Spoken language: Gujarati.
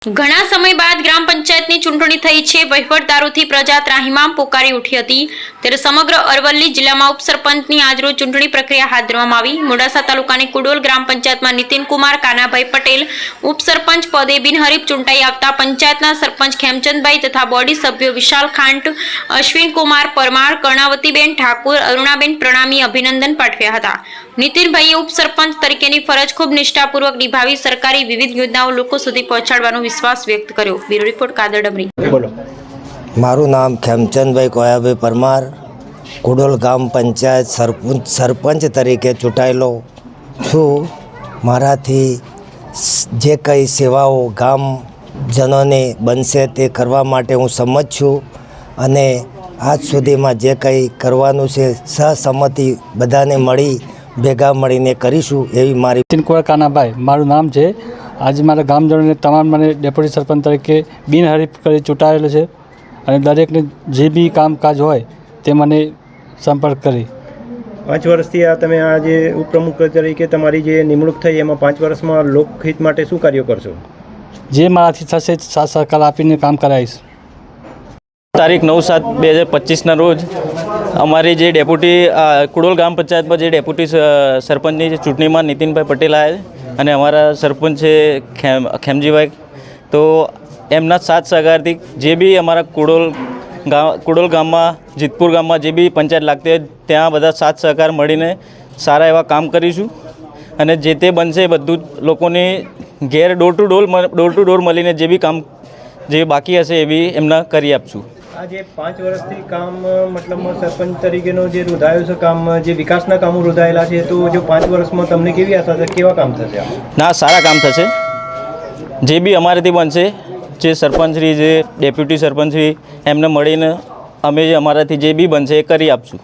ઘણા સમય બાદ ગ્રામ પંચાયતની ચૂંટણી થઈ છે। વહીવટદારોથી પ્રજા ત્રાહિમામ પોકારી ઉઠી હતી। ત્યારે સમગ્ર અરવલ્લી જિલ્લામાં ઉપસરપંચની આજરોજ ચૂંટણી પ્રક્રિયા હાથ ધરવામાં આવી। મોડાસા તાલુકાની કુડોલ ગ્રામ પંચાયતમાં નીતિનકુમાર કાનાભાઈ પટેલ ઉપસરપંચ પદે બિનહરીફ ચૂંટાઈ આવતા પંચાયતના સરપંચ ખેમચંદભાઈ તથા બોડી સભ્યો વિશાલ ખાંટ, અશ્વિનકુમાર પરમાર, કર્ણાવતીબેન ઠાકુર, અરુણાબેન પ્રણામી અભિનંદન પાઠવ્યા હતા। નીતિનભાઈએ ઉપસરપંચ તરીકેની ફરજ ખૂબ નિષ્ઠાપૂર્વક નિભાવી સરકારી વિવિધ યોજનાઓ લોકો સુધી પહોંચાડવાનો વિશ્વાસ વ્યક્ત કર્યો। Bureau report Kadar ડમરી। બોલો। મારું નામ ખેમચંદભાઈ કોયાભાઈ પરમાર, કુડોલ ગામ પંચાયત સરપંચ તરીકે ચૂંટાયેલો છું। મારાથી જે કંઈ સેવાઓ ગામજનોને બનશે તે કરવા માટે હું સંમત છું અને આજ સુધીમાં જે કંઈ કરવાનું છે સહસંમતિ બધાને મળી ભેગા મળીને કરીશું એવી મારી। નીતિનકુમાર કાનાભાઈ મારું નામ છે। આજે મારા ગામજનોને તમામ મને ડેપ્યુટી સરપંચ તરીકે બિનહરીફ કરી ચૂંટાયેલો છે અને દરેકને જે બી કામકાજ હોય તે મને સંપર્ક કરી। 5 વર્ષથી આ તમે આ જે ઉપપ્રમુખ તરીકે તમારી જે નિમણૂક થઈ એમાં 5 વર્ષમાં લોકહિત માટે શું કાર્યો કરશો? જે મારાથી થશે સાથ સહકાર આપીને કામ કરાવીશ। તારીખ 9/7/2025ના રોજ અમારી જે ડેપ્યુટી કુડોલ ગ્રામ પંચાયતમાં જે ડેપ્યુટી સરપંચની ચૂંટણીમાં નીતિનભાઈ પટેલ આવ્યા અને અમારા સરપંચ છે ખેમજીભાઈ, તો એમના સાથ સહકારથી જે બી અમારા કુડોલ ગામમાં જીતપુર ગામમાં જે બી પંચાયત લાગતી હોય ત્યાં બધા સાથ સહકાર મળીને સારા એવા કામ કરીશું અને જે તે બનશે બધું જ લોકોની ઘેર ડોર ટુ ડોર મળીને જે બી કામ જે બાકી હશે એ બી એમના કરી આપશું। આ જે 5 વર્ષથી કામ મતલબ સરપંચ તરીકેનો જે રૂધાયો છે કામ, જે વિકાસના કામો રૂધાયેલા છે, તો જો 5 વર્ષમાં તમને કેવી આશા છે, કેવા કામ થશે? ના, સારા કામ થશે। જે બી અમારાથી બનશે, જે સરપંચશ્રી જે ડેપ્યુટી સરપંચશ્રી એમને મળીને અમે અમારાથી જે બી બનશે એ કરી આપશું।